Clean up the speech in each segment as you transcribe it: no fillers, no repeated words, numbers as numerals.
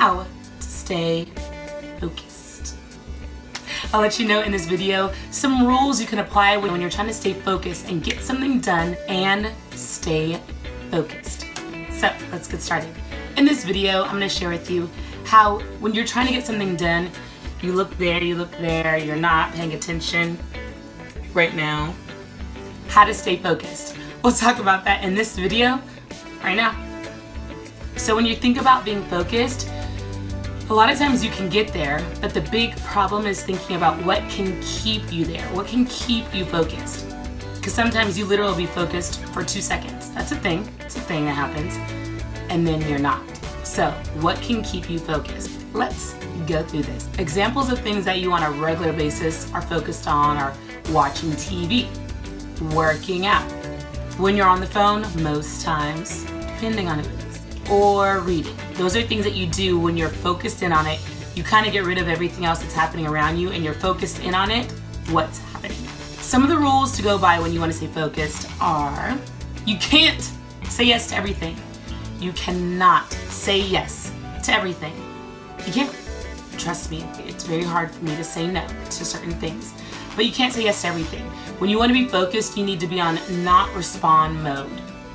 how to stay focused. I'll let you know in this video some rules you can apply when you're trying to stay focused and get something done and stay focused. So let's get started. In this video, I'm going to share with you how when you're trying to get something done, you look there, you're not paying attention right now. How to stay focused. We'll talk about that in this video right now. So when you think about being focused, a lot of times you can get there, but the big problem is thinking about what can keep you there, what can keep you focused. Because sometimes you literally will be focused for 2 seconds. That's a thing. It's a thing that happens. And then you're not. So what can keep you focused? Let's go through this. Examples of things that you on a regular basis are focused on are watching TV, working out, when you're on the phone, most times, depending on who it is, or reading. Those are things that you do when you're focused in on it. You kind of get rid of everything else that's happening around you and you're focused in on it, what's happening. Some of the rules to go by when you want to stay focused are, you can't say yes to everything. You cannot say yes to everything. You can't. Trust me, it's very hard for me to say no to certain things. But you can't say yes to everything. When you want to be focused, you need to be on not respond mode.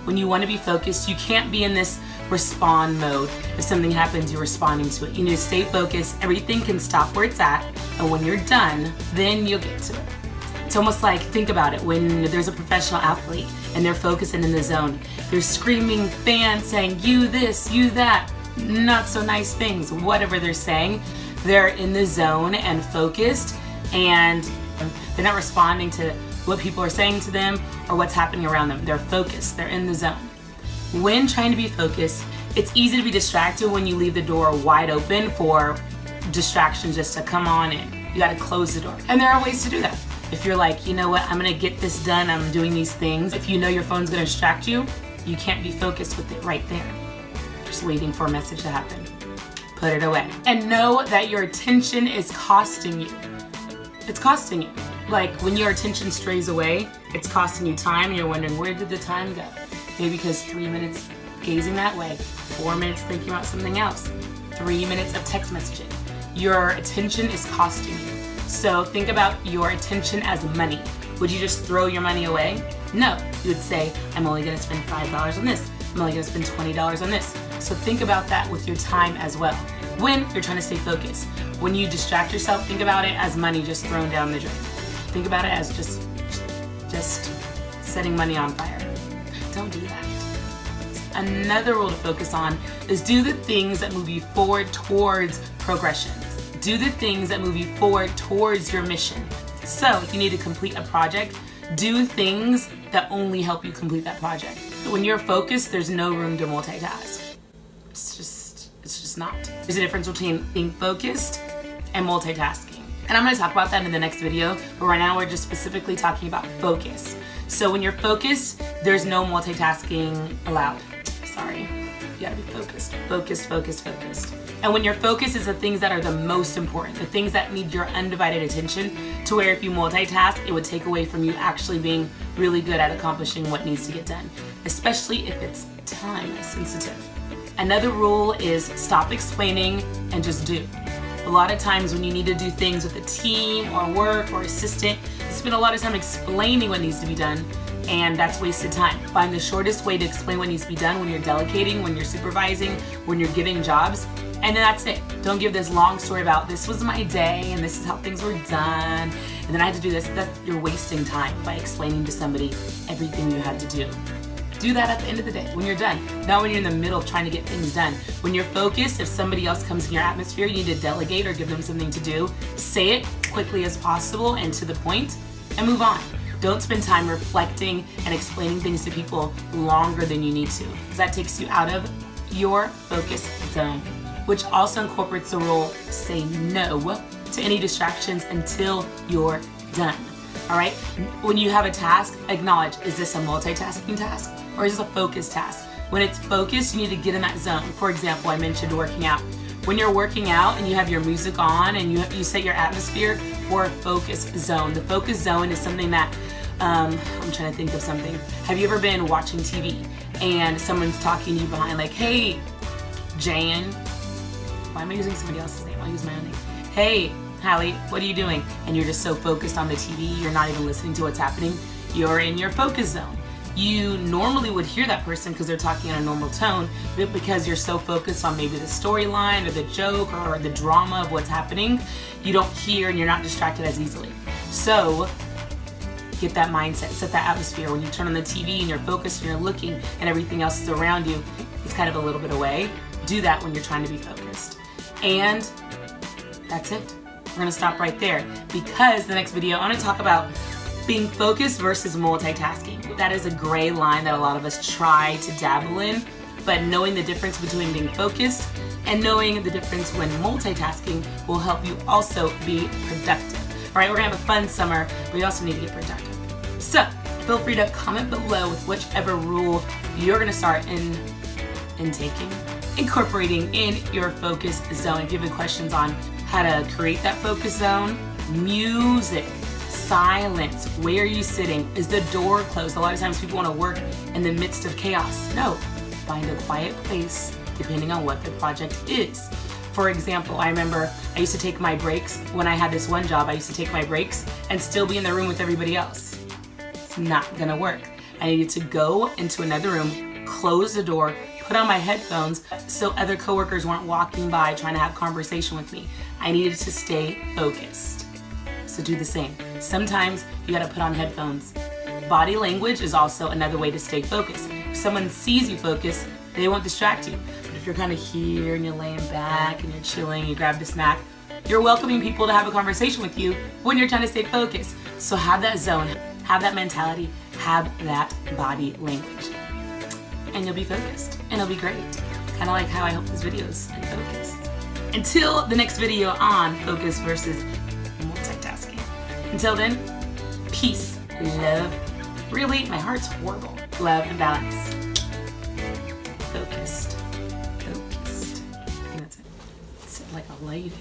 When you want to be focused, you can't be in this respond mode. If something happens, you're responding to it. You need to stay focused. Everything can stop where it's at. And when you're done, then you'll get to it. It's almost like, think about it, when there's a professional athlete and they're focused and in the zone. They're screaming fans saying, you this, you that, not so nice things, whatever they're saying. They're in the zone and focused, and they're not responding to what people are saying to them or what's happening around them. They're focused. They're in the zone. When trying to be focused, it's easy to be distracted when you leave the door wide open for distractions just to come on in. You got to close the door. And there are ways to do that. If you're like, you know what, I'm going to get this done, I'm doing these things. If you know your phone's going to distract you, you can't be focused with it right there. Just waiting for a message to happen. Put it away. And know that your attention is costing you. It's costing you. Like when your attention strays away, it's costing you time and you're wondering, where did the time go? Maybe because 3 minutes gazing that way, 4 minutes thinking about something else, 3 minutes of text messaging. Your attention is costing you. So think about your attention as money. Would you just throw your money away? No. You would say, I'm only going to spend $5 on this. I'm only going to spend $20 on this. So think about that with your time as well. When you're trying to stay focused. When you distract yourself, think about it as money just thrown down the drain. Think about it as just setting money on fire. Don't do that. Another rule to focus on is do the things that move you forward towards progression. Do the things that move you forward towards your mission. So if you need to complete a project, do things that only help you complete that project. When you're focused, there's no room to multitask. It's just not. There's a difference between being focused and multitasking. And I'm going to talk about that in the next video, but right now we're just specifically talking about focus. So when you're focused, there's no multitasking allowed. Sorry. You gotta be focused. Focused, focused, focused. And when you're focused is the things that are the most important, the things that need your undivided attention, to where if you multitask, it would take away from you actually being really good at accomplishing what needs to get done, especially if it's time sensitive. Another rule is stop explaining and just do. A lot of times when you need to do things with a team or work or assistant, you spend a lot of time explaining what needs to be done, and that's wasted time. Find the shortest way to explain what needs to be done when you're delegating, when you're supervising, when you're giving jobs, and then that's it. Don't give this long story about this was my day and this is how things were done, and then I had to do this. You're wasting time by explaining to somebody everything you had to do. Do that at the end of the day when you're done, not when you're in the middle of trying to get things done. When you're focused, if somebody else comes in your atmosphere, you need to delegate or give them something to do, say it quickly as possible and to the point, and move on. Don't spend time reflecting and explaining things to people longer than you need to, because that takes you out of your focus zone, which also incorporates the rule, say no to any distractions until you're done. All right? When you have a task, acknowledge, is this a multitasking task or is this a focused task? When it's focused, you need to get in that zone. For example, I mentioned working out. When you're working out and you have your music on and you set your atmosphere for a focus zone. The focus zone is something that, I'm trying to think of something. Have you ever been watching TV and someone's talking to you behind like, hey, Jan, Why am I using somebody else's name? I'll use my own name. Hey, Hallie, what are you doing? And you're just so focused on the TV, you're not even listening to what's happening. You're in your focus zone. You normally would hear that person because they're talking in a normal tone, but because you're so focused on maybe the storyline or the joke or the drama of what's happening, you don't hear and you're not distracted as easily. So get that mindset, set that atmosphere. When you turn on the TV and you're focused and you're looking and everything else is around you, it's kind of a little bit away. Do that when you're trying to be focused. And that's it. We're gonna stop right there because the next video I want to talk about being focused versus multitasking. That is a gray line that a lot of us try to dabble in, but knowing the difference between being focused and knowing the difference when multitasking will help you also be productive. All right, we're gonna have a fun summer, but we also need to get productive. So feel free to comment below with whichever rule you're gonna start incorporating in your focus zone. If you have any questions on how to create that focus zone, music, silence, where are you sitting? Is the door closed? A lot of times people want to work in the midst of chaos. No, find a quiet place depending on what the project is. For example, I remember I used to take my breaks when I had this one job. I used to take my breaks and still be in the room with everybody else. It's not gonna work. I needed to go into another room, close the door, put on my headphones so other coworkers weren't walking by trying to have conversation with me. I needed to stay focused. So do the same. Sometimes you gotta put on headphones. Body language is also another way to stay focused. If someone sees you focus, they won't distract you. But if you're kind of here and you're laying back and you're chilling, you grabbed a snack, you're welcoming people to have a conversation with you when you're trying to stay focused. So have that zone, have that mentality, have that body language. And you'll be focused and it'll be great. Kind of like how I hope this video is focused. Until the next video on focus versus multitasking. Until then, peace, love, really, my heart's horrible, love and balance. Focused. I think that's it. Sit like a lady.